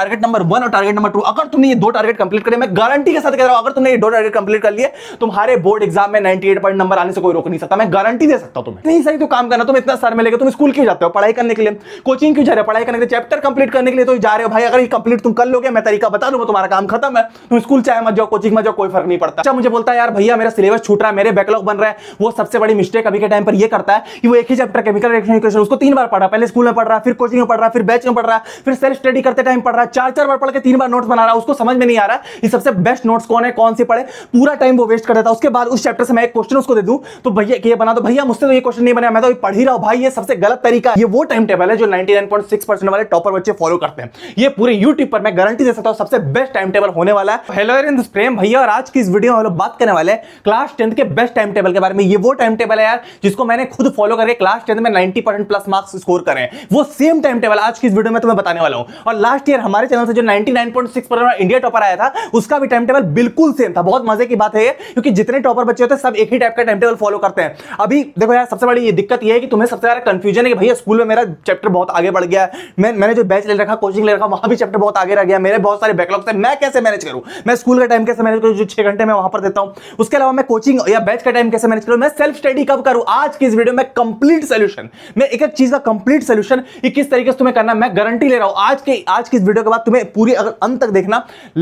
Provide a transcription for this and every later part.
Target number 1 और target number 2, अगर तुमने ये दो टारगेट कंप्लीट करे, मैं गारंटी के साथ कह रहा हूं, अगर तुमने ये दो टारगेट कंप्लीट कर लिए, तुम्हारे बोर्ड एग्जाम में 98 पॉइंट नंबर आने से कोई रोक नहीं सकता। मैं गारंटी दे सकता हूं तुम्हें। नहीं सही तो काम करना, तुम इतना सर में लेके तुम स्कूल क्यों जाते हो? पढ़ाई करने के लिए। कोचिंग क्यों जा रहे हो? पढ़ाई करने के लिए। चैप्टर कंप्लीट करने के लिए तो जा रहे हो भाई। अगर ये कंप्लीट तुम कर लोगे, मैं तरीका बता दूंगा, तुम्हारा काम खत्म है। तुम स्कूल चाहे मत जाओ, कोचिंग मत जाओ, कोई फर्क नहीं पड़ता। अच्छा मुझे बोलता है यार भैया मेरा सिलेबस छूट रहा है, मेरे बैकलॉग बन रहा है। वो सबसे बड़ी मिस्टेक अभी के टाइम पर ये करता है कि वो एक ही चैप्टर केमिकल रिएक्शन इक्वेशन उसको 3 बार पढ़ा। पहले स्कूल में पढ़ रहा है, फिर कोचिंग में पढ़ रहा है, फिर बैच में पढ़ रहा है, फिर सेल्फ स्टडी करते टाइम पढ़ रहा है। 4 बार पढ़ के 3 बार नोट्स बना रहा है। उसको समझ में नहीं आ रहा है ये सबसे बेस्ट नोट्स कौन है, कौन से पढ़े। पूरा टाइम वो वेस्ट कर देता है। उसके बाद उस चैप्टर से मैं एक क्वेश्चन उसको दे दूं तो भैया ये बना दो, भैया मुझसे तो ये क्वेश्चन नहीं बना, मैं तो पढ़ ही रहा हूं। भाई ये सबसे गलत तरीका है। ये वो टाइम टेबल है जो 99.6% वाले टॉपर बच्चे फॉलो करते हैं। ये पूरे यूट्यूब पर मैं गारंटी दे सकता हूं सबसे बेस्ट टाइम टेबल होने वाला है। हेलो एवरीवन, प्रेम भैया और आज की इस वीडियो में हम लोग बात करने वाले हैं क्लास 10th के बेस्ट टाइम टेबल के बारे में। ये वो टाइम टेबल है यार जिसको मैंने खुद फॉलो करके क्लास 10th में 90% प्लस मार्क्स स्कोर करे। वो सेम टाइम टेबल आज की इस वीडियो में तुम्हें बताने वाला हूं। और लास्ट ईयर हमारे चैनल से जो 99.6% इंडिया टॉपर आया था उसका भी टाइम टेबल बिल्कुल सेम था। बहुत मजे की बात है क्योंकि जितने टॉपर बच्चे होते हैं सब एक ही टाइप का टाइम टेबल फॉलो करते हैं। अभी देखो यार सबसे बड़ी ये दिक्कत ये है कि तुम्हें सबसे ज्यादा कंफ्यूजन है कि भैया स्कूल में मेरा चैप्टर बहुत आगे बढ़ गया है, मैंने जो बैच ले रखा, कोचिंग ले रखा, वहां भी चैप्टर बहुत आगे रह गया, मेरे बहुत सारे बैकलॉग्स हैं, मैं कैसे मैनेज करूं? मैं स्कूल का टाइम कैसे मैनेज करूं जो 6 घंटे मैं वहां पर देता हूं? उसके अलावा मैं कोचिंग या बैच का टाइम कैसे मैनेज करूं? मैं सेल्फ स्टडी कब करूं? आज की इस वीडियो में कंप्लीट सॉल्यूशन, मैं एक एक चीज का कंप्लीट सॉल्यूशन ये किस तरीके से तुम्हें करना मैं गारंटी ले रहा हूं। आज की इस वीडियो के बाद तुम्हें पूरी अगर अंत तक देखना,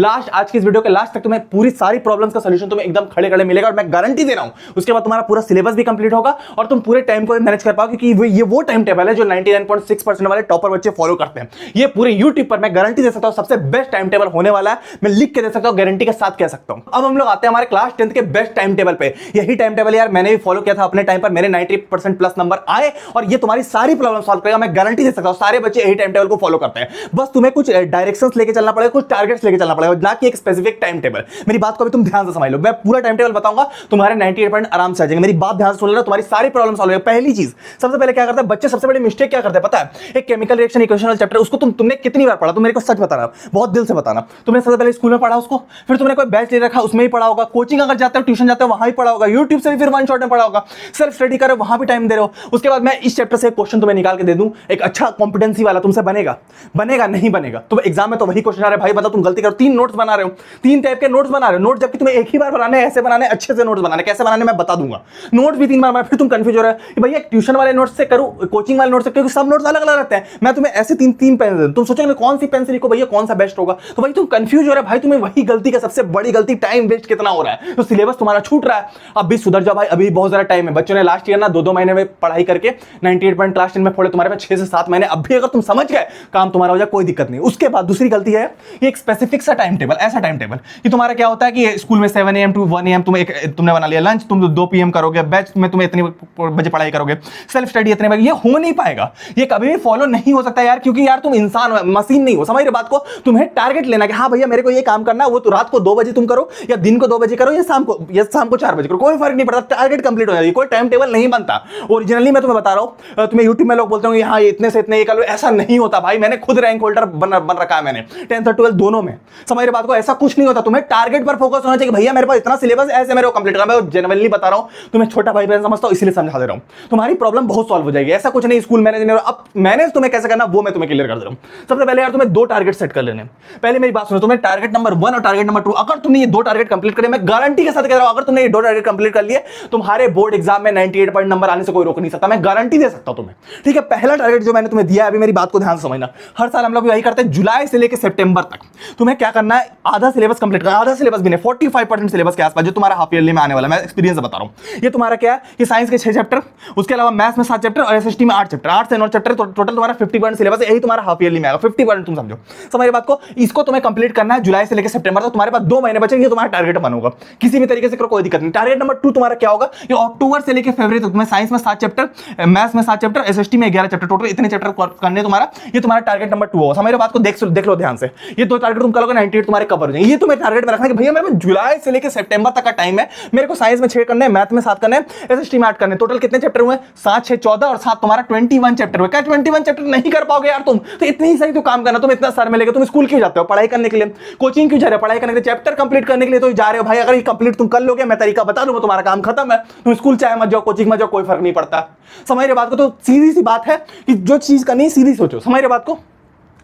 आज की इस वीडियो के लास्ट तक तुम्हें पूरी सारी प्रॉब्लम्स का सॉल्यूशन तुम्हें एकदम खड़े खड़े मिलेगा और मैं गारंटी दे रहा हूं। उसके बाद तुम्हारा पूरा सिलेबस भी कंप्लीट होगा और तुम पूरे टाइम को मैनेज कर पाओगे क्योंकि ये वो टाइम टेबल है जो 99.6% वाले टॉपर बच्चे फॉलो करते हैं। ये पूरे यूट्यूब पर मैं गारंटी दे सकता हूं सबसे बेस्ट टाइम टेबल होने वाला है। मैं लिख के दे सकता हूं, गारंटी के साथ कह सकता हूं। अब हम लोग आते हैं हमारे क्लास 10th के बेस्ट टाइम टेबल पे। यही टाइम टेबल यार मैंने भी फॉलो किया था अपने टाइम पर, मेरे 90% प्लस नंबर आए और ये तुम्हारी सारी प्रॉब्लम सॉल्व करेगा। मैं गारंटी दे सकता हूं सारे बच्चे यही टाइम टेबल को फॉलो करते हैं। बस तुम्हें कुछ डायरेक्शंस लेके चलना पड़ेगा, कुछ टारगेट्स लेके चलना पड़ेगा, ना कि एक स्पेसिफिक टाइम टेबल। मेरी बात को भी तुम ध्यान से समझ लो। मैं पूरा टाइम टेबल बताऊंगा, तुम्हारे 98 पॉइंट आराम से आ जाएंगे। मेरी बात ध्यान से सुन लेना, तुम्हारी सारी प्रॉब्लम सॉल्व होगी। पहली चीज सबसे पहले क्या करते हैं बच्चे, सबसे बड़ी मिस्टेक क्या करते हैं पता है? एक केमिकल रिएक्शन इक्वेशन वाला चैप्टर उसको तुमने कितनी बार पढ़ा? तुम मेरे को सच बताना, बहुत दिल से बताना। तुमने सबसे पहले स्कूल में पढ़ा उसको, फिर तुमने कोई बैच ले रखा उसमें ही पढ़ा होगा, कोचिंग अगर जाते हो ट्यूशन जाते हो वहां ही पढ़ा होगा, यूट्यूब से भी फिर वन शॉट में पढ़ा होगा, सेल्फ स्टडी करो वहां भी टाइम दे रहे हो। उसके बाद मैं इस चैप्टर से एक क्वेश्चन तुम्हें निकाल के दे दूं, एक अच्छा कॉम्पिटेंसी वाला, तुमसे बनेगा नहीं बनेगा? तो एग्जाम में तो वही क्वेश्चन आ रहा है भाई बताओ तुम गलती करो, 3 नोट्स बना रहे हो, 3 टाइप के नोट्स बना रहे हो। नोट जबकि तुम्हें एक ही बार बनाने, ऐसे बनाने, अच्छे से नोट्स बनाने, कैसे बनाने मैं बता दूंगा। नोट्स भी 3 बार, फिर तुम कंफ्यूज हो रहे हो कि भैया ट्यूशन वाले नोट्स से करूं, कोचिंग वाले नोट्स से, क्योंकि सब नोट्स अलग अलग रहते हैं। मैं तुम्हें ऐसे 3 पेन दे दूं, तुम सोचोगे कौन सी पेन से लिखो भैया, कौन सा बेस्ट होगा? तो भाई तुम कंफ्यूज हो रहे हो भाई, तुम्हें वही गलती का सबसे बड़ी गलती, टाइम वेस्ट कितना हो रहा है। तो सिलेबस तुम्हारा छूट रहा है, अब भी सुधर जाओ भाई, अभी बहुत ज्यादा टाइम है। बच्चों ने लास्ट ईयर ना 2-2 महीने में पढ़ाई करके 98 पॉइंट क्लास 10 में फोड़े, तुम्हारे पास 6 से 7 महीने। अब भी अगर तुम समझ गए काम तुम्हारा हो जाए, कोई दिक्कत नहीं। उसके बाद दूसरी गलती है ये एक स्पेसिफिक सा टाइम टेबल, ऐसा टाइम टेबल कि तुम्हारा क्या होता है कि स्कूल में 7 AM to 1 AM तुमने बना लिया, लंच तुम 2 PM करोगे, बैच में तुम इतने बजे पढ़ाई करोगे, सेल्फ स्टडी इतने बजे, ये हो नहीं पाएगा, ये कभी भी फॉलो नहीं हो सकता यार, क्योंकि यार तुम इंसान मशीन नहीं हो। समझ रहे बात को? तुम्हें टारगेट लेना कि हाँ भैया मेरे को ये काम करना है, वो तो रात को 2 बजे तुम करो या दिन को 2 बजे करो या शाम को 4 बजे करो, कोई फर्क नहीं पड़ता, टारगेट कंप्लीट हो जाएगी। कोई टाइम टेबल नहीं बनता। ओरिजिनली मैं तुम्हें बता रहा हूं, तुम्हें यूट्यूब में लोग बोलते होंगे हाँ इतने से इतने ये कर लो, ऐसा नहीं होता भाई। मैंने खुद रैंक होल्डर बन रखा है, मैंने 10th और 12th दोनों में। समझ रहे बात को? ऐसा कुछ नहीं होता, तुम्हें टारगेट पर फोकस होना चाहिए। भैया मेरे पास इतना सिलेबस ऐसे मेरे को कंप्लीट करना। मैं जेन्युइनली बता रहा हूं, तुम्हें छोटा भाई बहन समझता हूं इसलिए समझा दे रहा हूं। तुम्हारी प्रॉब्लम बहुत सॉल्व हो जाएगी। ऐसा कुछ नहीं स्कूल मैनेज नहीं। अब मैनेज तुम्हें कैसे करना वो मैं तुम्हें क्लियर कर दे रहा हूं। सबसे पहले यार तुम्हें 2 टारगेट सेट कर लेने। पहले मेरी बात सुनो, तुम्हें टारगेट नंबर 1 और टारगेट नंबर 2, अगर तुमने ये 2 टारगेट कंप्लीट करे, मैं गारंटी के साथ कह रहा हूं, अगर तुमने ये 2 टारगेट कंप्लीट कर लिए, तुम्हारे बोर्ड एग्जाम में 98 पॉइंट नंबर आने से कोई रोक नहीं सकता। मैं गारंटी दे सकता हूं तुम्हें। ठीक है, पहला टारगेट जो मैंने तुम्हें दिया है, अभी मेरी बात को ध्यान से समझना। हर साल हम लोग यही करते हैं, जुलाई से लेकर सितंबर तक तुम्हें क्या करना है, आधा सिलेबस कंप्लीट करना। आधा सिलेबस भी नहीं, 45% सिलेबस के आसपास जो तुम्हारा हाफ ईयरली में आने वाला है। मैं एक्सपीरियंस से बता रहा हूं। ये तुम्हारा क्या है कि साइंस के 6 चैप्टर, उसके अलावा मैथ्स में 7 चैप्टर और एसएसटी में 8 चैप्टर, 8 से 9 चैप्टर, टोटल तुम्हारा 50% सिलेबस है। यही तुम्हारा हाफ ईयरली में आएगा, 50% तुम समझो। समझ बात को? इसको तुम्हें कंप्लीट करना है जुलाई से लेकर सितंबर तक। तुम्हारे पास 2 महीने बचे, ये तुम्हारा टारगेट बनोगा। किसी भी तरीके से करो, कोई दिक्कत नहीं। टारगेट नंबर 2 तुम्हारा क्या होगा, ये अक्टूबर से लेकर फरवरी तक तुम्हें साइंस में 7 चैप्टर, मैथ्स में 7 चैप्टर, एसएसटी में 11 चैप्टर, टोटल इतने चैप्टर करने तुम्हारा, ये तुम्हारा टारगेट नंबर 2 होगा। समझ बात को? देख लो ध्यान से। ये 2 टारगेट तुम करोगे, 98 तुम्हारे कवर हो जाएंगे। ये तुम्हें टारगेट में रखना है कि भैया मेरे पास जुलाई से लेकर सितंबर तक का टाइम है, मेरे को साइंस में 6 करने हैं, मैथ में 7 करने हैं, एसएसटी में 8 करने। टोटल कितने चैप्टर हुए? 7, 6, 14 और 7 तुम्हारा 21 चैप्टर हुए। क्या 21 चैप्टर नहीं कर पाओगे यार तुम? तो इतनी ही सही तो काम करना। तुम इतना सर में लेके तुम स्कूल क्यों जाते हो? पढ़ाई करने के लिए। कोचिंग क्यों जा रहे हो? पढ़ाई करने के लिए। चैप्टर कंप्लीट करने के लिए तो जा रहे हो भाई। अगर ये कंप्लीट तुम कर लोगे, मैं तरीका बता दूंगा, तुम्हारा काम खत्म है। तुम स्कूल चाहे मत जाओ, कोचिंग मत जाओ, कोई फर्क नहीं पड़ता। समझ रहे बात को? तो सीधी सी बात है कि जो चीज करनी है सीधी सोचो। समझ रहे बात को?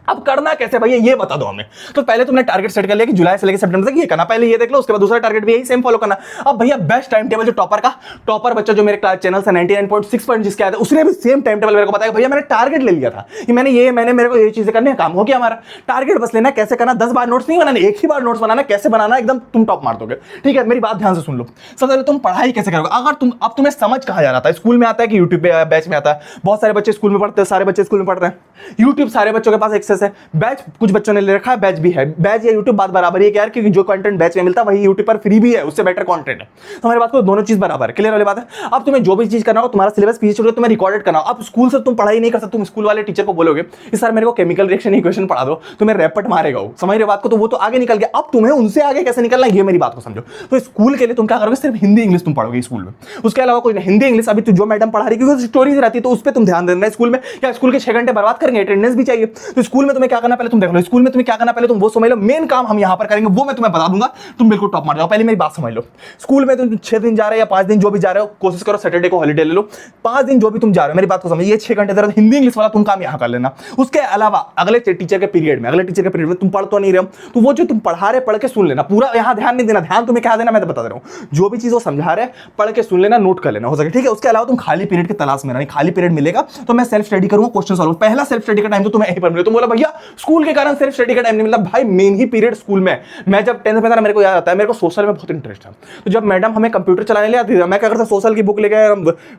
अब करना कैसे भैया ये बता दो हमें। तो पहले तुमने टारगेट सेट कर लिया कि जुलाई से लेकर सितंबर तक ये करना, पहले ये देख लो, उसके बाद दूसरा टारगेट भी यही सेम फॉलो करना। अब भैया बेस्ट टाइम टेबल जो टॉपर का, टॉपर बच्चा जो मेरे क्लास चैनल से 99.6 पॉइंट जिसके आया था, उसने भी सेम टाइम टेबल मेरे को बताया भैया मैंने टारगेट ले लिया था कि मैंने मेरे को ये चीजें करने का काम हो गया हमारा। टारगेट बस लेना, कैसे करना, 10 बार नोट्स नहीं बनाने, एक ही बार नोट्स बनाना, कैसे बनाना एकदम तुम टॉप मार दोगे। ठीक है, मेरी बात ध्यान से सुन लो। सबसे पहले तुम पढ़ाई कैसे करोगे, अगर तुम अब तुम्हें समझ कहां जा रहा था, स्कूल में आता है कि यूट्यूब पे बैच में आता है, बहुत सारे बच्चे स्कूल में पढ़ते हैं, सारे बच्चे स्कूल में पढ़ रहे हैं, यूट्यूब सारे बच्चों के पास एक्सेस है, बैच कुछ बच्चों ने ले रखा है, बैच भी है, बैच या यूट्यूब बात बराबर है यार, क्योंकि जो कंटेंट बैच में मिलता है वही यूट्यूब पर फ्री भी है, उससे बेटर कंटेंट है। तो हमारी बात को दोनों चीज बराबर है, क्लियर वाली बात है। अब तुम्हें जो भी चीज करना हो, तुम्हारा सिलेबस पीछे छोड़, तुम्हें रिकॉर्डेड करना हो। अब स्कूल से तुम पढ़ाई नहीं कर सकते, तुम स्कूल वाले टीचर को बोलोगे कि सर मेरे को केमिकल रिएक्शन इक्वेशन पढ़ा दो, तुम्हें रैपट मारेगा वो, समझ रहे बात को, तो वो तो आगे निकल गया। अब तुम्हें उनसे आगे कैसे निकलना है, ये मेरी बात को समझो। तो स्कूल के लिए तुम क्या करोगे, सिर्फ हिंदी इंग्लिश तुम पढ़ोगे स्कूल में, उसके अलावा कोई हिंदी इंग्लिश अभी जो मैडम पढ़ा रही है स्टोरीज रहती है, तो उस पर तुम ध्यान देना। स्कूल में क्या स्कूल के 6 घंटे बर्बाद करेंगे, अटेंडेंस भी चाहिए, तो स्कूल में तुम्हें क्या करना पहले तुम देख लो, स्कूल में तुम्हें क्या करना पहले तुम वो समझ लो। मेन काम हम यहां पर करेंगे वो मैं तुम्हें बता दूंगा, तुम बिल्कुल टॉप मार जाओ। पहले मेरी बात समझ लो, स्कूल में तुम 6 दिन जा रहे हो या 5 दिन जो भी जा रहे हो, कोशिश करो सैटरडे को हॉलीडे ले लो, 5 दिन जो भी तुम जा रहे हो, मेरी बात को समझ, ये 6 घंटे हिंदी इंग्लिश वाला तुम काम यहां कर लेना। उसके अलावा अगले टीचर के पीरियड में तुम पढ़ तो नहीं रहे हो, तो वो जो तुम पढ़ा रहे पढ़ के सुन लेना, पूरा यहां ध्यान नहीं देना, ध्यान तुम्हें क्या देना मैं तो बता दे रहा हूं, जो भी चीज वो समझा रहे पढ़ के सुन लेना, नोट कर लेना हो सके, ठीक है। उसके अलावा तुम खाली पीरियड की तलाश में रहना, खाली पीरियड मिलेगा तो मैं सेल्फ स्टडी करूंगा, क्वेश्चन सॉल्व। पहला सेल्फ स्टडी का टाइम तो तुम्हें यहीं पर मिले, तुम बोला भैया स्कूल के कारण सेल्फ स्टडी का टाइम नहीं मिलता, भाई मेन ही पीरियड स्कूल में। मैं जब 10th में था, मेरे को याद आता है, मेरे को सोशल में बहुत इंटरेस्ट है, तो जब मैडम हमें कंप्यूटर चलाने ले आती थी, मैं क्या करता, सोशल की बुक लेकर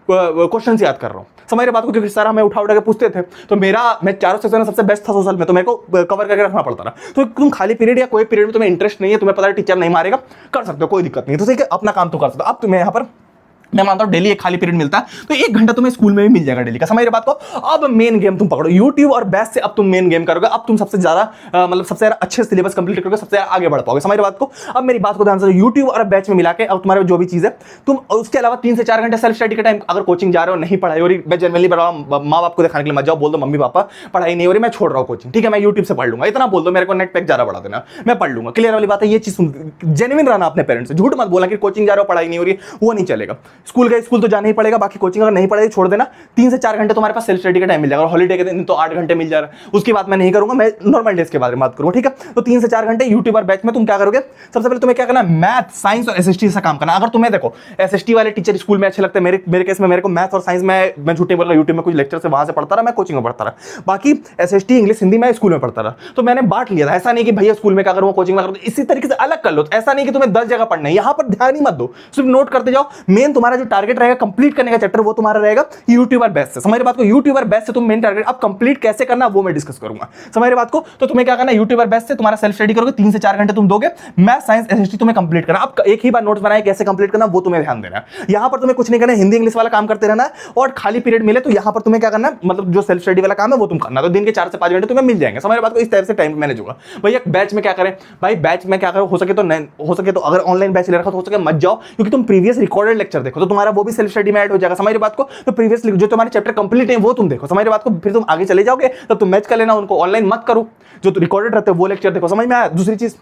क्वेश्चन याद कर रहा हूं, समझ रहे बात को, क्योंकि सर हमें उठा के पूछते थे, तो मैं चारों सेक्शन में सबसे बेस्ट था सोशल में, तो मेरे को कवर करके रखना पड़ता था। तो तुम खाली पीरियड या कोई पीरियड में तुम्हें इंटरेस्ट नहीं है, तुम्हें पता है टीचर नहीं मारेगा, कर सकते हो, कोई दिक्कत नहीं, तो ठीक है अपना काम तो कर सकते हो। अब तुम्हें यहाँ पर मैं मानता हूं डेली एक खाली पीरियड मिलता है, तो 1 घंटा तुम्हें स्कूल में भी मिल जाएगा डेली का, समझ रहे बात को। अब मेन गेम तुम पकड़ो, यूट्यूब और बैच से अब तुम मेन गेम करोगे, अब तुम सबसे ज्यादा मतलब सबसे ज्यादा अच्छे सिलेबस कंप्लीट करोगे, सबसे ज्यादा आगे बढ़ पाओगे, समझ रहे बात को। अब मेरी बात को ध्यान से, यूट्यूब और बैच में मिला के अब तुम्हारे जो भी चीज है तुम, उसके अलावा 3 से 4 घंटे सेल्फ स्टडी का टाइम, अगर कोचिंग जा रहे हो नहीं पढ़ाई हो रही, मैं जनरली बता रहा हूं, माँ बाप को दिखाने के लिए मत जाओ, बोल दो मम्मी पापा पढ़ाई नहीं हो रही, मैं छोड़ रहा हूं कोचिंग, ठीक है मैं यूट्यूब से पढ़ लूंगा, इतना बोल दो, मेरे को नेट पैक ज्यादा बढ़ा देना, मैं पढ़ लूंगा, क्लियर वाली बात है। ये चीज जेन्युइन रहना अपने पेरेंट्स से, झूठ मत बोलना कि कोचिंग जा रहे हो पढ़ाई नहीं हो रही, वो नहीं चलेगा। स्कूल का स्कूल तो जाना ही पड़ेगा, बाकी कोचिंग अगर नहीं पढ़ाई छोड़ देना, 3 से 4 घंटे तुम्हारे पास सेल्फ स्टडी का टाइम मिल जाएगा, और हॉलीडे के दिन तो 8 घंटे मिल जा रहा है, उसकी बात मैं नहीं करूंगा, मैं नॉर्मल डेज के बारे में बात करूंगा, ठीक है। तो 3 से 4 घंटे यूट्यूब और बैच में तुम क्या करोगे, सबसे पहले तुम्हें क्या करना है, मैथ साइंस और एसएसटी से काम करना। अगर तुम्हें देखो एसएसटी वाले टीचर स्कूल में अच्छे लगते हैं, मेरे केस में मेरे को मैथ और साइंस में, मैं झूठे बोल रहा, यूट्यूब में कुछ लेक्चर से वहां से पढ़ता रहा, मैं कोचिंग में पढ़ता रहा, बाकी एसएसटी इंग्लिश हिंदी में स्कूल में पढ़ता रहा, तो मैंने बांट लिया था। ऐसा नहीं कि भैया स्कूल में क्या करूँ कोचिंग में करूँ, इसी तरीके से अलग कर लो, ऐसा नहीं कि तुम्हें 10 जगह पढ़ना है, यहां पर ध्यान ही मत दो, सिर्फ नोट करते जाओ। मेन तुम्हारा जो टारगेट रहेगा कंप्लीट करने का चैप्टर, वो तुम्हारा रहेगा यूट्यूबर बेस्ट से, समझ रहे बात को। यूट्यूबर बेस्ट से तुम मेन टारगेट अब कंप्लीट कैसे करना वो मैं डिस्कस करूंगा, समझ रहे बात को। तो तुम्हें क्या करना है, यूट्यूबर बेस्ट से तुम्हारा सेल्फ स्टडी करोगे, 3 से 4 घंटे तुम दोगे, मैथ साइंस एसएसटी तुम्हें कंप्लीट करना। अब एक ही बार नोट्स बनाए कैसे कंप्लीट करना वो तुम्हें ध्यान देना है, यहां पर तुम्हें कुछ नहीं करना, हिंदी इंग्लिश वाला काम करते रहना है, और खाली पीरियड मिले तो यहां पर तुम्हें क्या करना है, मतलब जो सेल्फ स्टडी वाला काम है वो तुम करना, तो दिन के 4 से 5 घंटे तुम्हें मिल जाएंगे, समझ रहे बात को। इस तरह से टाइम मैनेज होगा। भैया बैच में क्या करें, भाई बैच में क्या करो, हो सके तो अगर ऑनलाइन बैच ले रखा तो हो सके मत जाओ, क्योंकि तुम प्रीवियस रिकॉर्डेड लेक्चर देखो तो तुम्हारा वो भी सेल्फ स्टडी में ऐड हो जाएगा, समझ रहे बात को। तो प्रीवियस जो तुम्हारे चैप्टर कंप्लीट है वो तुम देखो, समझ रहे बात को, फिर तुम आगे चले जाओगे, तब तुम मैच कर लेना उनको, ऑनलाइन मत करो, जो रिकॉर्डेड रहते हैं वो लेक्चर देखो, समझ में आया। दूसरी चीज,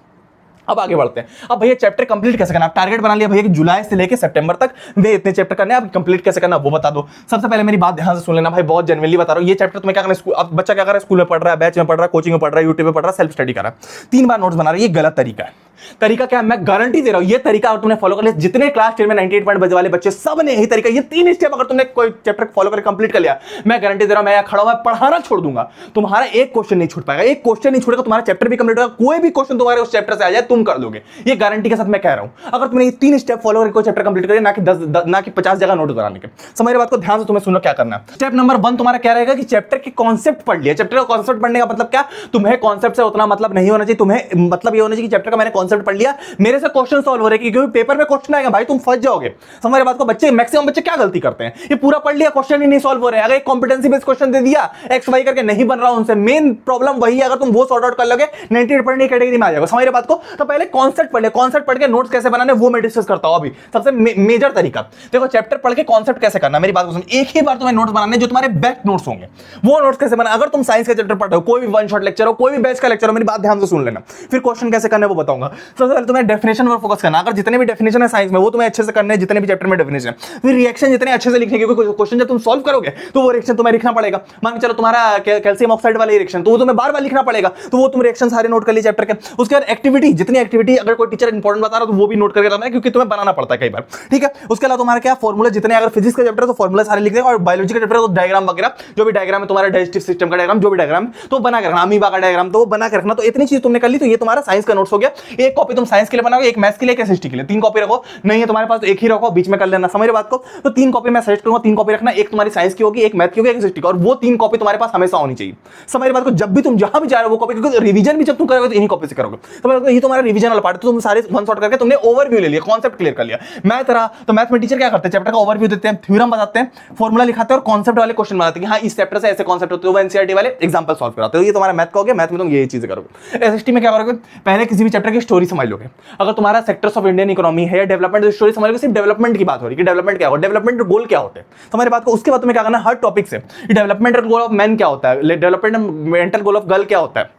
अब आगे बढ़ते हैं। अब भैया चैप्टर कंप्लीट कैसे करना, टारगेट बना लिया भैया कि जुलाई से लेके सितंबर तक वे इतने चैप्टर करने हैं, अब कंप्लीट कैसे करना वो बता दो। सबसे पहले मेरी बात ध्यान से सुन लेना भाई, बहुत जेन्युइनली बता रहा हूं, ये चैप्टर तुम्हें क्या करना है, अब बच्चा क्या कर रहा है, स्कूल में पढ़ रहा है, बैच में पढ़ रहा है, कोचिंग में पढ़ रहा है, यूट्यूब में पढ़ रहा है, सेल्फ स्टडी कर रहा है, 3 बार नोट्स बना रहा है, ये गलत तरीका है। तरीका क्या है, मैं गारंटी दे रहा हूं, ये तरीका अगर तुमने फॉलो कर लिया, जितने क्लास 10 में 98 पॉइंट बजे वाले बच्चे सब ने यही तरीका, ये 3 स्टेप अगर तुमने कोई चैप्टर फॉलो करके कंप्लीट कर लिया, मैं गारंटी दे रहा हूं, मैं खड़ा हुआ पढ़ाना छोड़ दूंगा, तुम्हारा एक क्वेश्चन नहीं छूट पाएगा, एक क्वेश्चन नहीं छूटेगा, तुम्हारा चैप्टर भी कंप्लीट होगा, कोई भी क्वेश्चन तुम्हारे उस चैप्टर से आ जाए तुम कर लोगे, ये गारंटी के साथ मैं कह रहा हूं। अगर तुमने ये 3 स्टेप फॉलो करके कोई चैप्टर कंप्लीट करें, ना कि 50 जगह नोट बनाने के, समझ रहे बात को, ध्यान से तुम्हें सुनो क्या करना है। स्टेप नंबर 1 तुम्हारा क्या रहेगा कि चैप्टर के कॉन्सेप्ट पढ़ लिया। चैप्टर का कॉन्सेप्ट पढ़ने का मतलब क्या, तुम्हें कॉन्सेप्ट से उतना मतलब नहीं होना चाहिए, तुम्हें मतलब ये होना चाहिए कि चैप्टर का मैंने कॉन्सेप्ट पढ़ लिया, मेरे से क्वेश्चन सॉल्व हो रहे हैं, क्योंकि पेपर में क्वेश्चन आएगा भाई तुम फंस जाओगे, समझ रहे बात को। बच्चे मैक्सिमम बच्चे क्या गलती करते हैं, ये पूरा पढ़ लिया क्वेश्चन ही नहीं सॉल्व हो रहे हैं, अगर एक कॉम्पिटेंसी बेस्ड क्वेश्चन दे दिया एक्स वाई करके नहीं बन रहा उनसे, मेन प्रॉब्लम वही है, अगर तुम वो सॉर्ट आउट कर लोगे 98 कैटेगरी में आ जाएगा, समझ रहे बात को। तो पहले कॉन्सेप्ट पढ़ ले, कॉन्सेप्ट पढ़ के नोट्स कैसे बनाने वो मैं डिस्कस करता हूं अभी। सबसे मेजर तरीका देखो, चैप्टर पढ़ के कॉन्सेप्ट कैसे करना, मेरी बात को समझ, एक ही बार तुम्हें नोट्स बनाने जो तुम्हारे बेस्ट नोट्स होंगे, वो नोट्स कैसे बनाना। अगर तुम साइंस का चैप्टर पढ़ रहे हो, कोई भी वन शॉट लेक्चर हो, कोई भी बैच का लेक्चर हो, मेरी बात ध्यान से सुन लेना, फिर क्वेश्चन कैसे करना है वो बताऊंगा। सबसे पहले तुम्हें डेफिनेशन पर फोकस करना, अगर जितने भी डेफिनेशन है साइंस में वो तुम्हें अच्छे से करने हैं, जितने भी चैप्टर में डेफिनेशन है। फिर रिएक्शन जितने अच्छे से लिखने, क्योंकि क्वेश्चन जब तुम सॉल्व करोगे तो वो रिएक्शन तुम्हें लिखना पड़ेगा। मान के चलो तुम्हारा कैल्शियम ऑक्साइड वाला रिएक्शन, तो वो तुम्हें बार बार लिखना पड़ेगा, तो वो तुम रिएक्शन सारे नोट कर लिए चैप्टर के। उसके बाद एक्टिविटी, जितनी एक्टिविटी अगर कोई टीचर इंपॉर्टेंट बता रहा है तो वो भी नोट करके लाना है, क्योंकि तुम्हें बनाना पड़ता है कई बार, ठीक है। उसके अलावा तुम्हारा क्या फॉर्मूला, जितने अगर फिजिक्स का चैप्टर तो फॉर्मूला सारे लिख देगा, और बायोलॉजी का चैप्टर तो डायग्राम वगैरह जो भी डायग्राम है तुम्हारा डाइजेस्टिव सिस्टम का डायग्राम, जो भी डायग्राम तो बना के रखना, अमीबा का डायग्राम तो वो बना के रखना। तो इतनी चीज तुमने कर ली, तो ये तुम्हारा साइंस का नोट्स हो गया। एक कॉपी तुम साइंस के लिए बनाओगे, एक मैथ्स के लिए, एक एसएसटी के लिए, 3 कॉपी रखो। नहीं है तुम्हारे पास तो एक ही रखो, बीच में कर लेना, समझ रहे बात को। तो 3 कॉपी मैं सजेस्ट करूंगा, 3 कॉपी रखना, एक तुम्हारी साइंस की होगी, एक मैथ की होगी, एक एसएसटी की, और वो 3 कॉपी तुम्हारे पास हमेशा होनी चाहिए, समझ रहे बात को। जब भी तुम जहां भी जा रहे हो वो कॉपी, क्योंकि रिवीजन भी जब तुम करोगे तो इन्हीं कॉपी से करोगे। तो ये तुम्हारा रिवीजन वाला पार्ट, तो तुम सारे वन शॉट करके तुमने ओवरव्यू ले लिया, कॉन्सेप्ट क्लियर कर लिया। मैथ रहा तो मैथ में टीचर क्या करते हैं, चैप्टर का ओवरव्यू देते हैं, थ्योरम बताते हैं, फॉर्मूला लिखाते हैं, और कॉन्सेप्ट वाले क्वेश्चन बनाते हैं कि हाँ इस चैप्टर से ऐसे कॉन्सेप्ट होते हैं, वो एनसीईआरटी वाले एग्जांपल सॉल्व कराते हो। ये तुम्हारा मैथ का हो गया, मैथ में तुम ये चीजें करोगे। एसएसटी में क्या करोगे, पहले किसी भी चैप्टर की स्टोरी समझ लोगे। अगर तुम्हारा सेक्टर्स ऑफ इंडियन इकोनॉमी है, डेवलपमेंट स्टोरी समझ लोगे, सिर्फ डेवलपमेंट की बात हो रही है कि डेवलपमेंट क्या हो, डेवलपमेंट गोल क्या होते हैं, तुम्हारी बात को। उसके बाद तुम्हें क्या करना है, हर टॉपिक से डेवलपमेंटल गोल ऑफ मैन क्या होता है, डेवलपमेंटल गोल ऑफ गर्ल क्या होता है,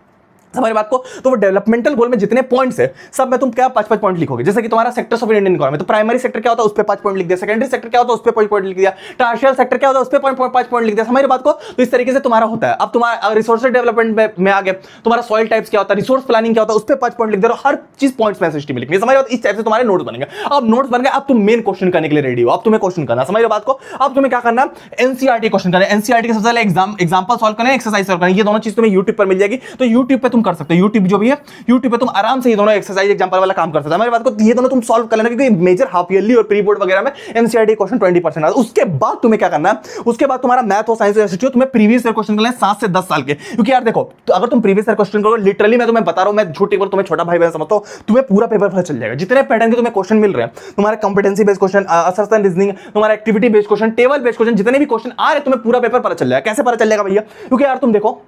हमारी बात को। तो वो डेवलपमेंटल गोल में जितने पॉइंट्स है सब में तुम क्या 5-5 पॉइंट लिखोगे। जैसे कि तुम्हारा सेक्टर्स ऑफ इंडियन इकोनॉमी, तो प्राइमरी सेक्टर क्या होता है उस पे 5 पॉइंट लिख दिया, सेकेंडरी सेक्टर क्या होता है उस पे 5 पॉइंट लिख दिया, टर्शियल सेक्टर क्या होता है उस पे 5 पॉइंट लिख दिया, हमारी बात को। तो इस तरीके से तुम्हारा होता है। अब तुम्हारा रिसोर्स डेवलपमेंट में आ गए, तुम्हारा सॉइल टाइप्स क्या होता है, रिसोर्स प्लानिंग क्या होता है उस पे 5 पॉइंट लिख दे, हर चीज पॉइंट्स में सिस्टम में लिखनी है, समझ बात। इस टाइप से तुम्हारे नोट्स बनेंगे। अब नोट्स बन गए, अब तुम मेन क्वेश्चन करने के लिए रेडी हो, अब तुम्हें क्वेश्चन करना, समझ बात को। अब तुम्हें क्या करना, एनसीईआरटी क्वेश्चन करना, एनसीईआरटी के सबसे पहले एग्जांपल सॉल्व करना, एक्सरसाइज सॉल्व करना। ये दोनों चीज तुम्हें यूट्यूब पर मिल जाएगी, तो यूट्यूब पे तुम कर सकते हो। यूट्यूब जो भी है, यूट्यूब पे तुम आराम से ये दोनों एक्सरसाइज एग्जांपल वाला काम कर सकते हो। हमारी बात को ये दोनों तुम सॉल्व कर लेना, क्योंकि मेजर हाफ ईयरली और प्री बोर्ड वगैरह में एनसीईआरटी क्वेश्चन 20% आता है। उसके बाद तुम्हें क्या करना है, उसके बाद तुम्हारा मैथ हो, साइंस हो, एसएसटी हो, तुम्हें प्रीवियस ईयर क्वेश्चन करना है 7 से 10 साल के। क्योंकि यार देखो, तो अगर तुम प्रीवियस ईयर क्वेश्चन करोगे, लिटरली मैं तुम्हें बता रहा हूं, मैं झूठ एक तुम्हें छोटा भाई बहन समझता हूं, तुम्हें पूरा पेपर पता चल जाएगा। जितने पैटर्न के तुम्हें क्वेश्चन मिल रहे हैं, तुम्हारे competency based question, assertion reasoning, तुम्हारा activity based question, table based question, जितने भी क्वेश्चन आ रहे हैं तुम्हें पूरा पेपर पता चल जाएगा। कैसे पता चल जाएगा भैया, क्योंकि यार तुम देखो,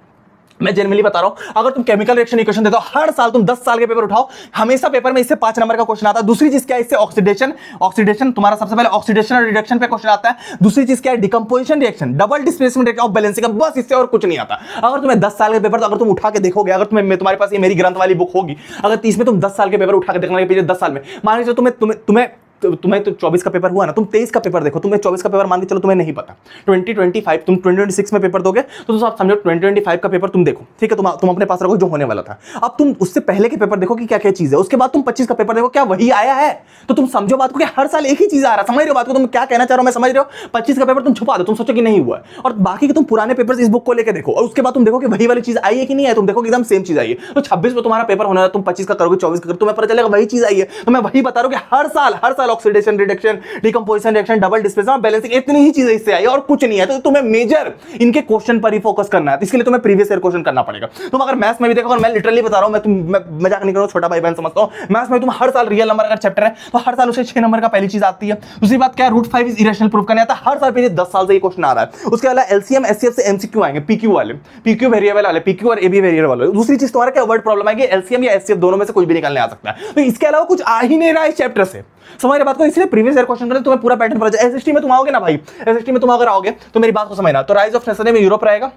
मैं जनरली बता रहा हूं, अगर तुम केमिकल रिएक्शन इक्वेशन देते हो हर साल, तुम 10 साल के पेपर उठाओ, हमेशा पेपर में इससे 5 नंबर का क्वेश्चन आता है। दूसरी चीज क्या है, इससे ऑक्सीडेशन तुम्हारा सबसे पहले ऑक्सीडेशन और रिडक्शन पे क्वेश्चन आता है। दूसरी चीज क्या है, decomposition reaction, double displacement of balancing, बस इससे और कुछ नहीं आता। अगर तुम्हें 10 साल के पेपर, तो अगर तुम उठा के देखोगे, अगर तुम्हारे पास ये मेरी ग्रंथ वाली बुक होगी, अगर इसमें तुम 10 साल के पेपर उठा के देखना, पिछले 10 साल में मान लीजिए तुम्हें तो 24 का पेपर हुआ ना, तुम 23 का पेपर देखो, तुम्हें 24 का पेपर मान के चलो तुम्हें नहीं पता, 2025 तुम 2026 में पेपर दोगे, तो आप समझो 2025 का पेपर तुम देखो, ठीक है, तुम अपने पास रखो जो होने वाला था। अब तुम उससे पहले के पेपर देखो कि क्या क्या चीज है, उसके बाद तुम 25 का पेपर देखो क्या वही आया है। तो तुम समझो बात को कि हर साल एक ही चीज आ रहा है, समझ रहे हो बात को, तुम क्या कहना चाह रहे हो, मैं समझ रहे हो। 25 का पेपर तुम छुपा दो, तुम सोचो कि नहीं हुआ है, और बाकी के तुम पुराने पेपर इस बुक को लेकर देखो, और उसके बाद तुम देखो कि वही वाली चीज आई है कि नहीं है, तुम देखो एकदम सेम चीज आई है। तो 26 में तुम्हारा पेपर होना है, तुम 25 का करोगे, 24 का, तुम्हें पता चलेगा वही चीज आई है। तो मैं वही बता रहा हूं कि हर साल oxidation, reduction, decomposition reaction, double displacement, balancing, इतनी ही चीजें इससे आई और कुछ नहीं है। तो तुम्हें मेजर इनके क्वेश्चन पर ही फोकस करना है, इसके लिए तुम्हें प्रीवियस ईयर क्वेश्चन करना पड़ेगा। तुम अगर मैथ्स में भी देखो, और मैं लिटरली बता रहा हूं, मैं मजाक नहीं कर रहा हूं, छोटा भाई बहन समझता हूं, मैथ्स में तुम हर साल रियल नंबर अगर चैप्टर है तो हर साल उसे 6 नंबर का पहली चीज आती है। दूसरी बात क्या है, √5 इज इरेशनल प्रूफ करने आता है, हर साल पिछले 10 साल से ये क्वेश्चन आ रहा है। उसके अलावा एलसीएम एचसीएफ से एमसीक्यू आएंगे, पीक्यू वाले, पीक्यू वेरिएबल वाले, पीक्यू और एबी वेरिएबल वाले। दूसरी चीज तुम्हारा क्या वर्ड प्रॉब्लम आएगी, एलसीएम या एचसीएफ दोनों में से कुछ भी निकालने आ सकता है। तो इसके अलावा कुछ आ ही नहीं रहा है इस चैप्टर से, समझ रहे बात को। इसलिए प्रीवियस ईयर क्वेश्चन करने तुम्हें पूरा पैटर्न पता चले। एसएसटी में तुम आओगे ना भाई, एसएसटी में तुम अगर आओगे तो मेरी बात को समझना, तो राइज ऑफ नेशन में यूरोप रहेगा,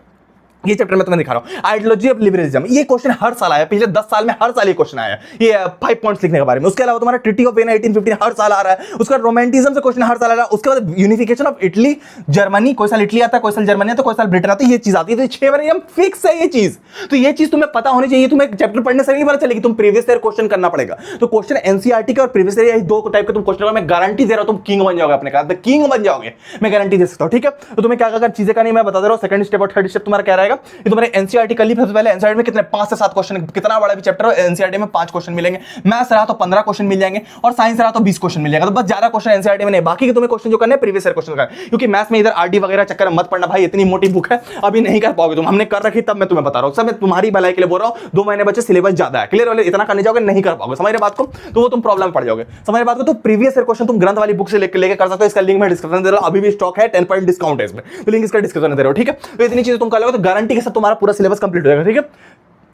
ये चैप्टर में तुम्हें दिखा रहा हूं। आइडियोलॉजी ऑफ लिबरलिज्म, ये क्वेश्चन हर साल आया, पिछले 10 साल में हर साल ये क्वेश्चन आया, ये 5 पॉइंट्स लिखने के बारे में। उसके अलावा तुम्हारा ट्रीटी ऑफ वियना 1815 हर साल आ रहा है, उसका रोमांटिज्म से क्वेश्चन हर साल आ रहा है। उसके बाद यूनिफिकेशन ऑफ इटली जर्मनी, कोई साल इटली आता है, कोई साल जर्मनी आता है, कोई साल ब्रिटेन आता है, ये चीज आती है। तो 6 बार एकदम फिक्स है ये चीज, तो ये चीज तुम्हें पता होनी चाहिए। तुम्हें चैप्टर पढ़ने से नहीं पता चलेगी, तुम प्रीवियस ईयर क्वेश्चन करना पड़ेगा। तो क्वेश्चन एनसीईआरटी के और प्रीवियस ईयर, यही 2 टाइप के तुम क्वेश्चन, मैं गारंटी दे रहा हूं तुम किंग बन जाओगे अपने क्लास में, किंग बन जाओगे, मैं गारंटी दे सकता हूं, ठीक है। तो तुम्हें क्या क्या चीजें करनी मैं बता दे रहा हूं। सेकंड स्टेप और थर्ड स्टेप तुम्हारा क्या रहेगा, ये तुम्हारे एनसीईआरटी कर ली। सबसे पहले एनसीईआरटी में कितने 5 से 7 क्वेश्चन, कितना बड़ा भी चैप्टर हो एनसीईआरटी में 5 क्वेश्चन मिलेंगे। मैथ्स रहा तो 15 क्वेश्चन मिल जाएंगे, और साइंस रहा तो 20 क्वेश्चन मिल जाएगा। तो बस ज्यादा क्वेश्चन एनसीईआरटी में नहीं, बाकी के तुम्हें क्वेश्चन जो करने हैं प्रीवियस ईयर क्वेश्चन करना, क्योंकि मैथ्स में इधर आरडी वगैरह चक्कर मत पड़ना भाई, इतनी मोटी बुक है, अभी नहीं कर पाओगे तुम, हमने कर रखी तब मैं तुम्हें बता रहा हूं, सब मैं तुम्हारी भलाई के लिए बोल रहा हूं। 2 महीने बच्चे, सिलेबस ज्यादा है, क्लियर वाले, इतना करने जाओगे नहीं कर पाओगे, समझ रहे बात को, तो वो तुम प्रॉब्लम में पड़ जाओगे, समझ रहे बात को। तो प्रीवियस ईयर क्वेश्चन तुम ग्रंथ वाली बुक से लेके कर सकते हो, इसका लिंक मैं डिस्क्रिप्शन दे रहा हूं, अभी भी स्टॉक है, 10% डिस्काउंट है इसमें, तो लिंक इसका डिस्क्रिप्शन में दे रहा हूं, ठीक है। तो इतनी चीजें तुम कर लोगे तो गारंटी के साथ तुम्हारा पूरा सिलेबस कंप्लीट हो जाएगा, ठीक है।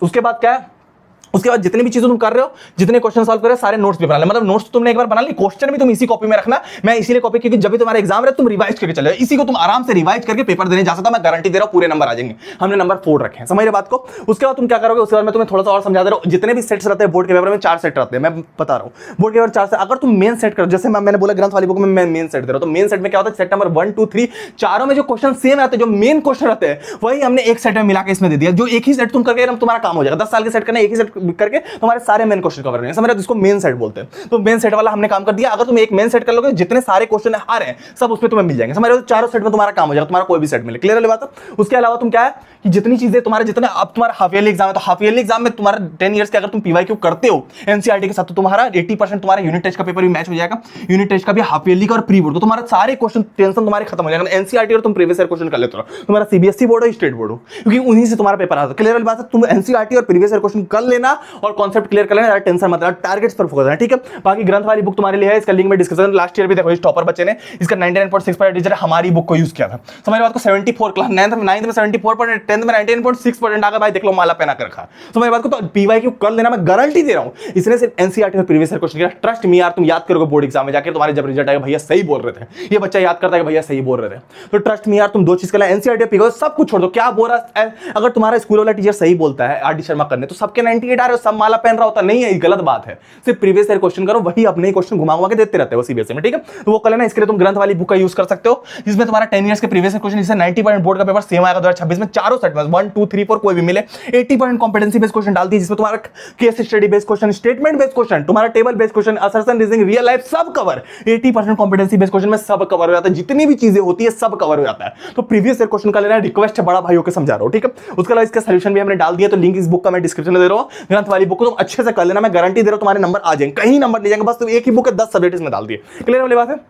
उसके बाद क्या है, उसके बाद जितनी भी चीजें तुम कर रहे हो, जितने क्वेश्चन सॉल्व कर रहे हो, सारे नोट्स भी बना ले। मतलब नोट्स तुमने एक बार बना ली, क्वेश्चन भी तुम इसी कॉपी में रखना। मैं इसीलिए कॉपी, क्योंकि जब भी तुम्हारा एग्जाम रहे तुम रिवाइज करके चले, इसी को तुम आराम से रिवाइज करके पेपर देने जा सकते हो। मैं गारंटी दे रहा हूं पूरे नंबर आ जाएंगे। हमने नंबर 4 रखे हैं, समझ रहे बात को। उसके बाद तुम क्या करोगे, उसके बाद मैं तुम्हें थोड़ा सा और समझा दे रहा हूं। जितने भी सेट्स रहते हैं बोर्ड के पेपर में, 4 सेट रहते हैं, मैं बता रहा हूं। बोर्ड के पेपर 4 से अगर तुम मेन सेट करो, जैसे मैंने बोला ग्रंथ वाली बुक में मैं मेन सेट दे रहा हूं, तो मेन सेट में क्या होता है, सेट नंबर 1 2 3 चारों में जो क्वेश्चन सेम रहते हैं, जो मेन क्वेश्चन रहते हैं, वही हमने एक सेट में मिला के इसमें दे दिया। जो एक ही सेट तुम करके तुम्हारा काम हो जाएगा। 10 साल के सेट करना, एक ही सेट करके तुम्हारे सारे मेन क्वेश्चन कवर करने, समझ रहे हो, जिसको मेन सेट बोलते हैं। तो मेन सेट वाला हमने काम कर दिया। अगर तुम एक मेन सेट कर लोगे, जितने सारे क्वेश्चन आ रहे हैं सब उसमें तुम्हें मिल जाएंगे, समझ रहे हो। चारों सेट में तुम्हारा काम हो जाएगा, तुम्हारा कोई भी सेट मिले। क्लियर वाली बात है। उसके अलावा तुम क्या है कि जितनी चीजें तुम्हारे, जितने अब तुम्हारा हाफ ईयरली एग्जाम है, तो हाफ ईयरली एग्जाम में तुम्हारा 10 ईयर्स के अगर तुम पीवाईक्यू करते हो एनसीईआरटी के साथ, तो तुम्हारा 80% तुम्हारा यूनिट टेस्ट का पेपर भी मैच हो जाएगा। यूनिट टेस्ट का भी हाफ ईयरली का और प्री बोर्ड, तो तुम्हारा सारे क्वेश्चन टेंशन तुम्हारे खत्म हो जाएगा। एनसीईआरटी और तुम प्रीवियस ईयर क्वेश्चन कर लेते हो, तुम्हारा सीबीएसई बोर्ड हो स्टेट बोर्ड हो, क्योंकि उन्हीं से तुम्हारा पेपर आता है। क्लियर वाली बात है। तुम एनसीईआरटी और प्रीवियस ईयर क्वेश्चन कर लेना और कॉन्सेप्ट क्लियर कर लेना, टेंशन मत लेना, टारगेट्स पर फोकस करना, ठीक है। बाकी ग्रंथ वाली बुक तुम्हारे लिए है, इसका लिंक में डिस्क्रिप्शन। लास्ट ईयर भी देखो इस टॉपर बच्चे ने इसका 99.6% टीचर हमारी बुक को यूज किया था। समझ बात को। 74 क्लास 9th में 74%, 10th में 99.6% आ गया भाई, देख लो माला पहना कर रखा। समझ बात को। तो पीवाईक्यू कर लेना, मैं गारंटी दे रहा हूं। इसने सिर्फ एनसीईआरटी और प्रीवियस ईयर क्वेश्चन किया। ट्रस्ट मी यार, तुम याद करोगे बोर्ड एग्जाम में जाकर, तुम्हारे जब रिजल्ट आएगा भैया सही बोल रहे थे, ये बच्चा याद करता है कि भैया सही बोल रहे थे। तो ट्रस्ट मी यार, तुम 2 चीज कर लेना, एनसीईआरटी और पीवाईक्यू सब कुछ छोड़ दो। क्या बोल रहा है, अगर तुम्हारा स्कूल वाला टीचर सही बोलता है आरडी शर्मा करने, तो सबके 98 आ रहे हो, सब माला पहन रहा होता नहीं है, गलत बात है। सिर्फ प्रीवियस ईयर क्वेश्चन करो, वही अपने क्वेश्चन घुमा के देते रहते हो सीबीएसई में, ठीक है। तो वो कर लेना। इसके लिए तुम ग्रंथ वाली बुक का यूज कर सकते हो, जिसमें तुम्हारा 10 ईयर्स के प्रीवियस ईयर क्वेश्चन, जिससे 90% बोर्ड का पेपर सेम आएगा 2026 में। चारों सेट में 1 2 3 4 कोई भी मिले, 80% कॉम्पिटेंसी बेस्ड क्वेश्चन डालती है, जिसमें तुम्हारा case study based question, statement based question, तुम्हारा table based question, assertion, reasoning, real life सब कवर। 80% कॉम्पिटेंसी बेस्ड क्वेश्चन में सब कवर हो जाता है, जितनी भी चीजें होती है सब कवर हो जाता है। तो प्रीवियस ईयर क्वेश्चन का लेना, रिक्वेस्ट है बड़ा भाइयों के समझा रहा हूं, ठीक है। उसके अलावा इसका सॉल्यूशन भी हमने डाल दिया, तो लिंक इस बुक का मैं डिस्क्रिप्शन में दे रहा हूं। ग्रंथ वाली बुक को तुम अच्छे से कर लेना, मैं गारंटी दे रहा हूं तुम्हारे नंबर आ जाएंगे, कहीं नंबर नहीं जाएंगे। बस तुम एक ही बुक है 10 सब्जेक्ट इसमें डाल दिए। क्लियर वाली बात है।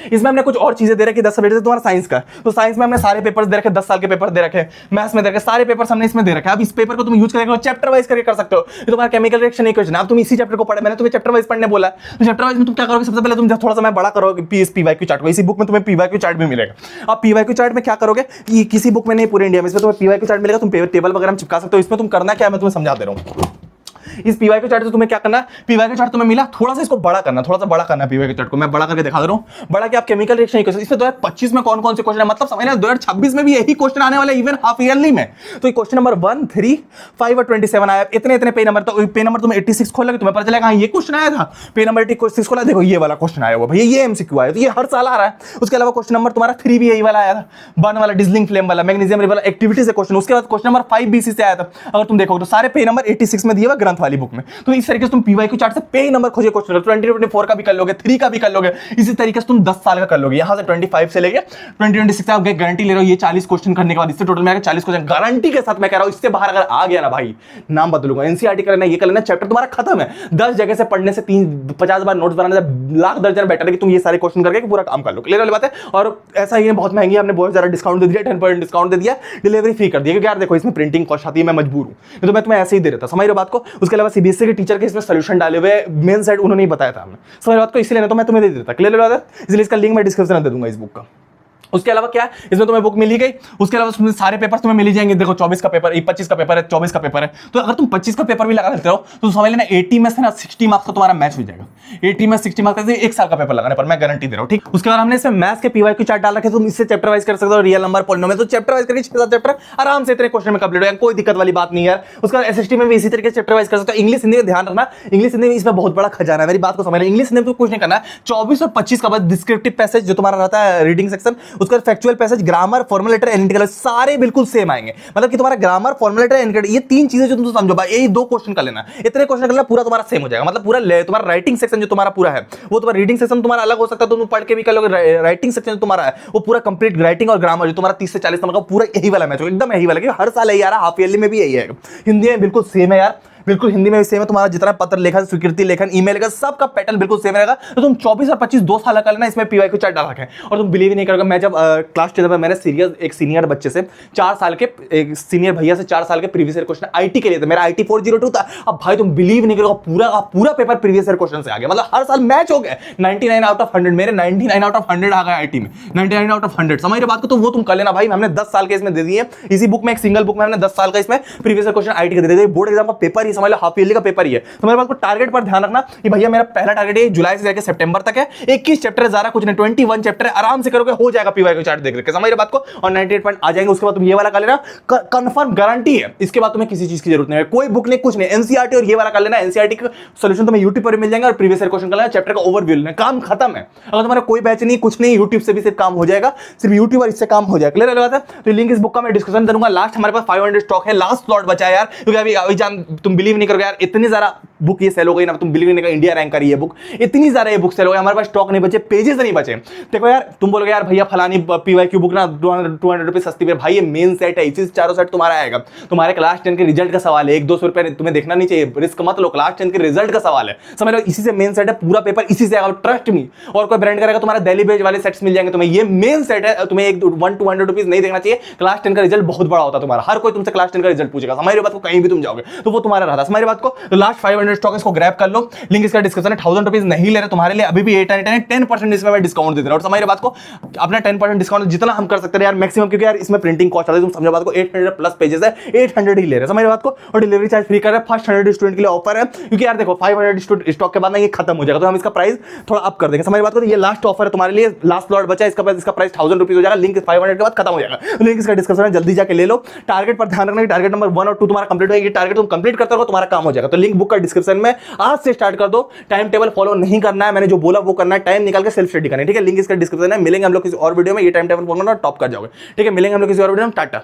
इसमें हमने कुछ और चीजें दे रखी 10 सब्जेक्ट से, तुम्हारा साइंस का, तो साइंस में हमने सारे पेपर्स दे रखे, 10 साल के पेपर दे रखे, मैथ्स में दे रखे, सारे पेपर्स हमने इसमें दे रखे। अब इस पेपर को तुम यूज करके चैप्टर वाइज करके कर सकते हो। ये तुम्हारा केमिकल रिएक्शन इक्वेशन, अब तुम इसी चैप्टर को पढ़े, मैंने तुम्हें चैप्टर वाइज पढ़ने बोला। तो चैप्टर वाइज में तुम क्या करोगे, सबसे पहले तुम थोड़ा सा मैं बड़ा करोगे पीवाईक्यू चार्ट को। इसी बुक में तुम्हें पीवाईक्यू चार्ट भी मिलेगा। अब पीवाईक्यू चार्ट में क्या करोगे, कि किसी बुक में नहीं पूरे इंडिया में, इसमें तुम्हें पीवाईक्यू चार्ट मिलेगा, तुम टेबल वगैरह में चिपका सकते हो। इसमें तुम करना क्या है मैं तुम्हें समझा दे रहा हूं। इस पीवाईक्यू चार्ट से तुम्हें क्या करना है, पीवाईक्यू चार्ट तुम्हें मिला, थोड़ा सा इसको बड़ा करना, थोड़ा सा बड़ा करना है पीवाईक्यू चार्ट को। मैं बड़ा करके दिखा दे रहा हूं, बड़ा कि आप केमिकल रिएक्शन इक्वेशन, इसमें 2025 में कौन कौन से क्वेश्चन है, मतलब समझ रहे हैं 2026 में भी यही क्वेश्चन आने वाला है, इवन हाफ ईयरली में। तो क्वेश्चन नंबर 1 3 5 और 27 आया, इतने इतने पे नंबर। तो पे नंबर तुम्हें 86 खोलोगे, तुम्हें पता चलेगा ये क्वेश्चन आया था। पे नंबर 86 खोला, देखो ये वाला क्वेश्चन आया हुआ भैया, ये एमसीक्यू आया, तो ये हर साल आ रहा है। उसके अलावा क्वेश्चन नंबर तुम्हारा 3 भी यही वाला आया था, बर्न वाला, डिजलिंग फ्लेम वाला, मैग्नीशियम वाला, एक्टिविटी से क्वेश्चन। उसके बाद क्वेश्चन नंबर 5 बीसी से आया था। अगर तुम देखोगे तो सारे पे नंबर 86 में दिए हुए ग्रंथ वाली बुक में। तो इस तरीके से तुम पीवाईक्यू चार्ट से पे नंबर खोजे क्वेश्चन, 2024 का भी कर लोगे, 3 का भी कर लोगे, इसी तरीके से तुम 10 साल का कर लोगे। यहां से 25 से लेके 2026 आप गारंटी ले रहे हो, ये 40 क्वेश्चन करने के बाद इससे टोटल में 40 क्वेश्चन गारंटी के साथ मैं कह रहा हूं। इससे बाहर अगर आ गया ना भाई, नाम बदलूंगा। एनसीईआरटी करना, ये कर लेना, चैप्टर तुम्हारा खत्म है। 10 जगह से पढ़ने से 50 बार नोट्स बनाने से लाख दर्जन बेटर है कि तुम ये सारे क्वेश्चन करके पूरा काम कर लो। क्लियर वाली बात है। और ऐसा ही बहुत महंगी, हमने बहुत ज्यादा डिस्काउंट दे दिया, 10% डिस्काउंट दे दिया, डिलीवरी फ्री कर दिया, क्योंकि यार देखो इसमें प्रिंटिंग कॉस्ट आती है, मैं मजबूर हूं, तो मैं तुम्हें ऐसे ही दे देता, समझ रहे हो बात को। उसके अलावा सीबीएसई के टीचर के इसमें सोल्यूशन डाले हुए मेन सेट उन्होंने नहीं बताया था हमने, समझ बात को, इसलिए ना तो मैं तुम्हें दे देता। क्लियर बात है। इसलिए इसका लिंक मैं डिस्क्रिप्शन में दे दूंगा इस बुक का। उसके अलावा क्या है, इसमें तुम्हें बुक मिली गई। उसके अलावा सारे पेपर तुम्हें मिल जाएंगे। देखो 24 का पेपर, 25 का पेपर है, 24 का पेपर है। तो अगर तुम 25 का पेपर भी लगा लेते हो तो समझ लेना 80 में से ना 60 मार्क्स का तुम्हारा मैच हो जाएगा। 80 में 60 मार्क्स एक साल का पेपर लगाने पर, मैं गारंटी दे रहा हूं, ठीक। उसके बाद हमने इसमें मैथ्स के पीवाईक्यू चार्ट डाल रखे, तुम इससे चैप्टर वाइज कर सकते हो, रियल नंबर, पॉलिनोमियल, तो चैप्टर वाइज करके 6-7 चैप्टर आराम से इतने क्वेश्चन में कंप्लीट हो जाएगा, कोई दिक्कत वाली बात नहीं है। उसका एसएसटी में भी इसी तरीके से चैप्टर वाइज कर सकते हो। इंग्लिश हिंदी में ध्यान रखना, इंग्लिश हिंदी में इसमें बहुत बड़ा खजाना है, मेरी बात को समझना। इंग्लिश हिंदी में कुछ नहीं करना, 24 और 25 का बस डिस्क्रिप्टिव पैसेज जो तुम्हारा रहता है रीडिंग सेक्शन, उसका फैक्चुअल पैसेज, ग्रामर, फॉर्मुलेटर, एनालिटिकल, सारे बिल्कुल सेम आएंगे। मतलब कि तुम्हारा ग्रामर, फॉर्मुलेटर, एनालिटिकल, ये 3 चीजें जो तुम समझो भाई, यही 2 क्वेश्चन कर लेना, इतने क्वेश्चन कर लेना, पूरा तुम्हारा सेम हो जाएगा। मतलब पूरा तुम्हारा राइटिंग सेक्शन जो तुम्हारा पूरा है, वो तुम्हारा रीडिंग सेक्शन तुम्हारा अलग हो सकता है, तो तुम पढ़ के भी कर लोगे। राइटिंग सेक्शन जो तुम्हारा है वो पूरा कंप्लीट, राइटिंग और ग्रामर जो तुम्हारा 30 से 40 नंबर का पूरा यही वाला मैच हो, एकदम यही वाला, हर साल यही आ रहा है, हाफ ईयरली में भी यही है। हिंदी में बिल्कुल सेम है यार, बिल्कुल हिंदी में भी सेम है। तुम्हारा जितना पत्र लेखन, स्वीकृति लेखन, ईमेल लेखन, सबका पैटर्न बिल्कुल सेम रहेगा। तो तुम 24 और 25 2 साल का लेना, इसमें पीवाईक्यू चार्ट डाल रखे हैं। और तुम बिलीव नहीं करोगे, मैं जब क्लास 10 में मैंने एक सीनियर बच्चे से 4 साल के, एक सीनियर भैया से 4 साल के प्रीवियस ईयर क्वेश्चन आईटी के लिए थे, मेरा आईटी 402 था। अब भाई तुम बिलीव नहीं करोगे, पूरा पेपर प्रीवियस ईयर क्वेश्चन से आ गया, मतलब हर साल मैच हो गया। 99 आउट ऑफ 100 मेरे 99 आउट ऑफ 100 आ गया आईटी में, 99 आउट ऑफ 100, समझ रहे बात को। तो वो तुम कर लेना भाई, हमने 10 साल के इसमें दे दिए। इसी बुक में, एक सिंगल बुक में हमने 10 साल का इसमें प्रीवियस ईयर क्वेश्चन आईटी के दे दिए। बोर्ड एग्जाम का पेपर ही समझ लो हाफ ईयरली का पेपर ही है। तो मेरे बात को टारगेट पर ध्यान रखना कि भैया मेरा पहला टारगेट है जुलाई से लेकर सितंबर तक है, 21 चैप्टर है, ज्यादा कुछ नहीं, 21 चैप्टर है, आराम से करोगे हो जाएगा पीवाई को चार्ट देख के, समझ रहे बात को, और 98 पॉइंट आ जाएंगे। उसके बाद तुम ये वाला कर लेना, कंफर्म गारंटी है, इसके बाद तुम्हें किसी चीज की जरूरत नहीं है, कोई बुक नहीं, कुछ नहीं, एनसीईआरटी और ये वाला कर लेना, एनसीईआरटी का सॉल्यूशन तुम्हें यूट्यूब पर मिल जाएगा और प्रीवियस ईयर क्वेश्चन कर लेना, चैप्टर का ओवरव्यू लेना, काम खत्म है। अगर तुम्हारा कोई बैच नहीं, कुछ नहीं, यूट्यूब से भी सिर्फ काम हो जाएगा, सिर्फ यूट्यूब और इससे काम हो जाएगा, क्लियर है? तो लिंक इस बुक का मैं डिस्कशन करूंगा। लास्ट हमारे पास 500 स्टॉक है, लास्ट स्लॉट बचा है यार, क्योंकि अभी जान तुम बिलीव नहीं करोगे यार, इतनी ज्यादा बुक ये सेल हो गई ना, तुम बिलीव नहीं करोगे, इंडिया रैंक करी है बुक, इतनी ज्यादा ये बुक सेल हो गई, हमारे पास स्टॉक नहीं बचे, पेजेस नहीं बचे। देखो यार, तुम बोलोगे यार भैया फलानी पीवाईक्यू बुक ना 200 रुपए सस्ती है, भाई ये मेन सेट है, इसी से चारों सेट तुम्हारा आएगा। तुम्हारे क्लास 10 के रिजल्ट का सवाल है, 1-200 रुपए तुम्हें देखना नहीं चाहिए, रिस्क मत लो, क्लास 10 के रिजल्ट का सवाल है, समझ लो, इसी से मेन सेट है, पूरा पेपर इसी से आएगा, ट्रस्ट मी। और कोई ब्रांड करेगा तुम्हारा दिल्ली बेच वाले सेट्स मिल जाएंगे तुम्हें, ये मेन सेट है, तुम्हें 100-200 रुपीज नहीं देखना चाहिए। क्लास 10 का रिजल्ट बहुत बड़ा होता है तुम्हारा, हर कोई तुमसे क्लास 10 का रिजल्ट पूछेगा, हमारी बात को कहीं भी तुम जाओगे तो वो तुम्हारा रहा था, हमारी बात को। तो लास्ट 500 स्टॉक इसको ग्रैब कर लो, लिंक इसका डिस्क्रिप्शन है, 1000 रुपीज नहीं ले रहे तुम्हारे लिए, अभी भी 10% इसमें मैं डिस्काउंट दे रहा हूं, हमारी बात को अपना 10% डिस्काउंट जितना हम कर सकते हैं यार मैक्सिमम, क्योंकि यार इसमें प्रिंटिंग कॉस्ट आती है, तुम समझो बात को, 800 प्लस पेजेस है, 800 ही ले रहे हैं, समझ बात को, और डिलीवरी चार्ज फ्री कर रहे हैं, फर्स्ट 100 स्टूडेंट के लिए ऑफर है, क्योंकि यार देखो 500 स्टॉक के बाद ना ये खत्म हो जाएगा, तो हम इसका प्राइस थोड़ा अप कर देंगे, समझ बात को। ये लास्ट ऑफर है तुम्हारे लिए, लास्ट स्लॉट बचा है, इसका प्राइस 1000 रुपीज हो जाएगा, लिंक 500 के बाद खत्म हो जाएगा, लिंक इसका डिस्क्रिप्शन में, जल्दी जाके ले लो। टारगेट पर ध्यान रखना, टारगेट नंबर 1 और 2 तुम्हारा कंप्लीट होगा, ये टारगेट तुम कंप्लीट करते हो तुम्हारा काम हो जाएगा। तो लिंक बुक का डिस्क्रिप्शन में, आज से स्टार्ट कर दो, टाइम टेबल फॉलो नहीं करना है, मैंने जो बोला वो करना है, टाइम निकाल के सेल्फ स्टडी करना है, ठीक है? लिंक इसका डिस्क्रिप्शन है, मिलेंगे हम लोग किसी और वीडियो में, ये टाइम टेबल फॉलो करना टॉप कर जाओगे, ठीक है? मिलेंगे हम लोग किसी और वीडियो में, टाटा।